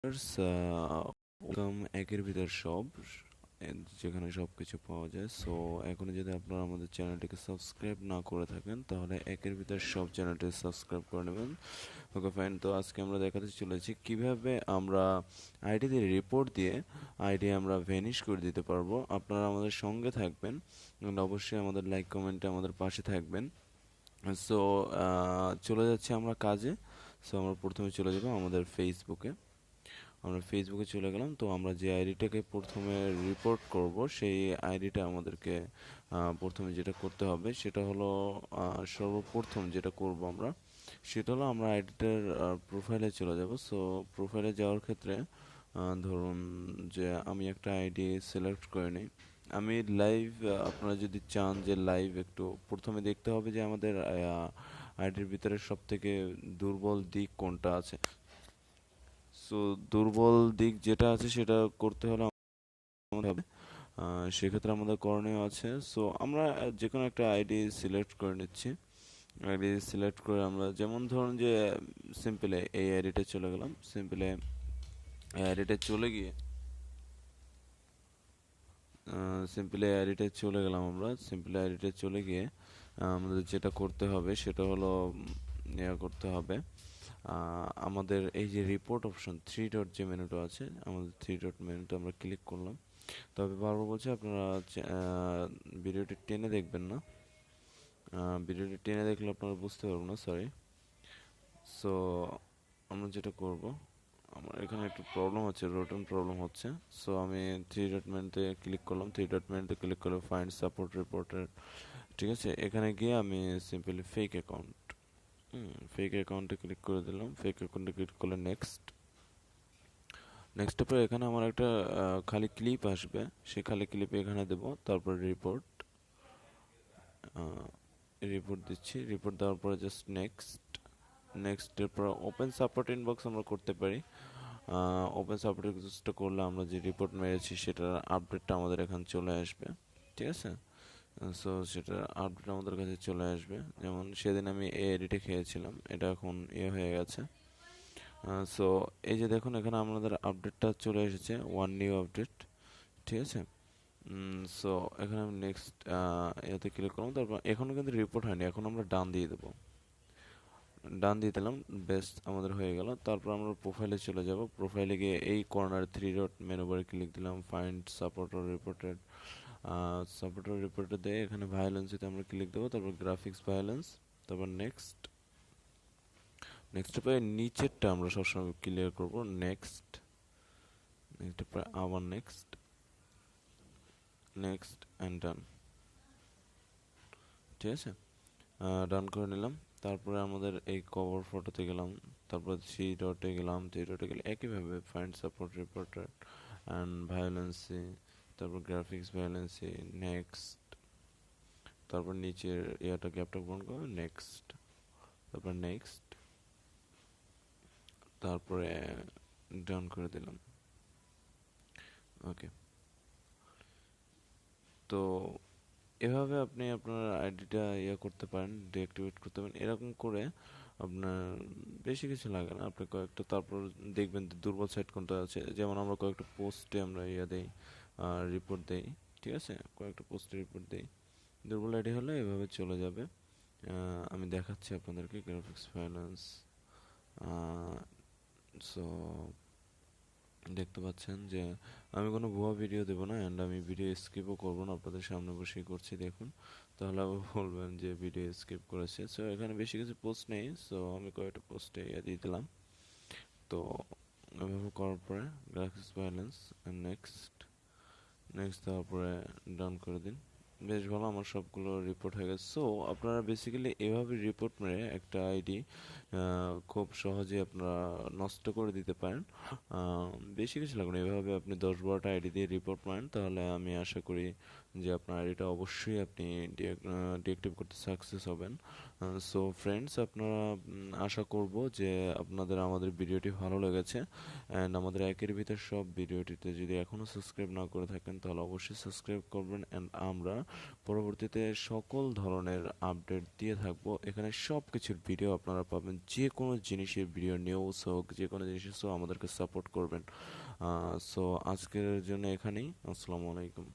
Welcome একের ভিতর সব যেখানে সবকিছু পাওয়া যায়। সো এখনো যদি আপনারা আমাদের চ্যানেলটিকে সাবস্ক্রাইব না করে থাকেন তাহলে একের ভিতর সব চ্যানেলটি সাবস্ক্রাইব করে নেবেন। ওকে ফাইন, তো আজকে আমরা দেখাতে চলেছি কিভাবে আমরা আইডি দিয়ে রিপোর্ট দিয়ে আইডি আমরা ভ্যানিশ করে দিতে পারবো। আপনারা আমাদের সঙ্গে থাকবেন এবং অবশ্যই আমাদের লাইক কমেন্টে আমাদের পাশে থাকবেন। সো চলে যাচ্ছি আমরা কাজে। সো আমরা প্রথমে চলে যাব আমাদের ফেসবুকে। আমরা ফেসবুকে চলে গেলাম। তো আমরা যে আইডিটাকে প্রথমে রিপোর্ট করব সেই আইডিটা আমাদেরকে প্রথমে যেটা করতে হবে সেটা হলো সর্বপ্রথম যেটা করব আমরা সেটা হলো আমরা আইডিটার প্রোফাইলে চলে যাব। সো প্রোফাইলে যাওয়ার ক্ষেত্রে ধরুন যে আমি একটা আইডি সিলেক্ট করে নিই। আমি লাইভ, আপনারা যদি চান যে লাইভ একটু প্রথমে দেখতে হবে যে আমাদের আইডির ভিতরে সব থেকে দুর্বল দিক কোনটা আছে। সো দুর্বল দিক যেটা আছে সেটা করতে হলে আমাদের হবে, সেক্ষেত্রে আমাদের করণীয় আছে। সো আমরা যে কোনো একটা আইডি সিলেক্ট করে নিচ্ছি। আইডি সিলেক্ট করে আমরা যেমন ধরুন যে সিম্পলে এই আইডিটা চলে গেলাম। সিম্পলে এই আইডিটা চলে গিয়ে সিম্পলি আইডিটা চলে গেলাম আমরা। সিম্পলি আইডিটা চলে গিয়ে আমাদের যেটা করতে হবে সেটা হলো ইয়া করতে হবে। আমাদের এই যে রিপোর্ট অপশন থ্রি ডট যে মেনুটা আছে, আমাদের থ্রি ডট মেনুতে আমরা ক্লিক করলাম। তবে বারবার বলছি আপনারা ভিডিওটি টেনে দেখবেন না। ভিডিওটি টেনে দেখলে আপনারা বুঝতে পারবেন না, সরি। সো আমরা যেটা করব, আমার এখানে একটু প্রবলেম হচ্ছে, রোটেন প্রবলেম হচ্ছে। সো আমি থ্রি ডট মেনুতে ক্লিক করলাম। থ্রি ডট মেনুতে ক্লিক করে ফাইন্ড সাপোর্ট রিপোর্টার, ঠিক আছে। এখানে গিয়ে আমি সিম্পলি ফেক অ্যাকাউন্ট, ফেক অ্যাকাউন্টে ক্লিক করে দিলাম। ফেক অ্যাকাউন্টে ক্লিক করলে নেক্সট। নেক্সটের পরে এখানে আমার একটা খালি ক্লিপ আসবে, সেই খালি ক্লিপে এখানে দেব। তারপর রিপোর্ট, রিপোর্ট দিচ্ছি। রিপোর্ট দেওয়ার পরে জাস্ট নেক্সট। নেক্সটের পর ওপেন সাপোর্ট ইনবক্স আমরা করতে পারি। ওপেন সাপোর্ট ইনবক্সটা করলে আমরা যে রিপোর্ট মেরেছি সেটার আপডেটটা আমাদের এখানে চলে আসবে, ঠিক আছে। সো সেটার আপডেট আমাদের কাছে চলে আসবে। যেমন সেদিন আমি এই এডিটে খেয়েছিলাম, এটা এখন হয়ে গেছে। সো এই যে দেখুন এখানে আমাদের আপডেটটা চলে এসেছে, ওয়ান নিউ আপডেট, ঠিক আছে। সো এখানে আমি নেক্সট এতে ক্লিক করলাম। তারপর এখনও কিন্তু রিপোর্ট হয়নি, এখন আমরা ডান দিয়ে দেবো। ডান দিয়ে দিলাম, বেস্ট আমাদের হয়ে গেল। তারপর আমরা প্রোফাইলে চলে যাব। প্রোফাইলে গিয়ে এই কর্নার থ্রি ডট মেনু বারে ক্লিক দিলাম, find support or reported. Support or reported দিয়ে এখানে ভায়োলেন্সিতে আমরা ক্লিক দেবো। তারপর গ্রাফিক্স ভায়োলেন্স, তারপর নেক্সট। নেক্সটের পরে নিচেরটা আমরা সবসময় ক্লিয়ার করব, নেক্সট। নেক্সটের পরে আবার নেক্সট, নেক্সট অ্যান্ড ডান, ঠিক আছে। ডান করে নিলাম। তারপরে আমাদের এই কভার ফটোতে গেলাম। তারপর থ্রি ডটে গেলাম। থ্রি ডটে গেলে একইভাবে ফাইন্ড সাপোর্ট রিপোর্টার অ্যান্ড ভায়োলেন্সি, তারপর গ্রাফিক্স ভায়োলেন্সি, নেক্সট। তারপর নিচের ইয়াটা গ্যাপটা পূরণ করবো, নেক্সট। তারপর নেক্সট, তারপরে ডান করে দিলাম। ওকে, তো এভাবে আপনি আপনার আইডিটা করতে পারেন, ডিঅ্যাক্টিভেট করতে পারেন। এরকম করে আপনার বেশি কিছু লাগে না, আপনি কয়েকটা তারপর দেখবেন দুর্বল সাইট কোনটা আছে। যেমন আমরা কয়েকটা পোস্টে আমরা দেই, রিপোর্ট দেই, ঠিক আছে। কয়েকটা পোস্টে রিপোর্ট দেই, দুর্বল আইডি হলে এভাবে চলে যাবে। আমি দেখাচ্ছি আপনাদেরকে গ্রাফিক্স ফাইন্যান্স। সো দেখতে পাচ্ছেন যে আমি কোনো ভুয়া ভিডিও দেবো না, অ্যান্ড আমি ভিডিও স্কিপও করবো না, আপনাদের সামনে বসেই করছি দেখুন। তাহলে আবার বলবেন যে ভিডিও স্কিপ করেছে। সো এখানে বেশি কিছু পোস্ট নেই, সো আমি কয়েকটা পোস্টে দিয়ে দিলাম। তো এভাবে করার পরে গ্রাফিক্স ভায়োলেন্স নেক্সট, নেক্সট দেওয়ার পরে ডান করে দিন। বেশ ভালো, আমার সবগুলো রিপোর্ট হয়ে গেছে। সো আপনারা বেসিক্যালি এভাবে রিপোর্ট মেরে একটা আইডি খুব সহজে আপনারা নষ্ট করে দিতে পারেন। বেশি কিছু লাগবে না, এভাবে আপনি 10-12টা আইডি দিয়ে রিপোর্ট মারেন, তাহলে আমি আশা করি যে আপনার আইডিটা অবশ্যই আপনি ডিঅ্যাক্টিভ করতে সাকসেস হবেন। সো ফ্রেন্ডস, আপনারা আশা করব যে আপনাদের আমাদের ভিডিওটি ভালো লেগেছে, অ্যান্ড আমাদের একের ভিতর সব ভিডিওটিতে যদি এখনও সাবস্ক্রাইব না করে থাকেন তাহলে অবশ্যই সাবস্ক্রাইব করবেন। অ্যান্ড আমরা পরবর্তীতে সকল ধরনের আপডেট দিয়ে থাকবো। এখানে সব কিছুর ভিডিও আপনারা পাবেন, যে কোনো জিনিসের ভিডিও, নিউজ হোক, যে কোনো জিনিসের, সো আমাদেরকে সাপোর্ট করবেন। সো আজকের জন্য এখানেই। আসসালামু আলাইকুম।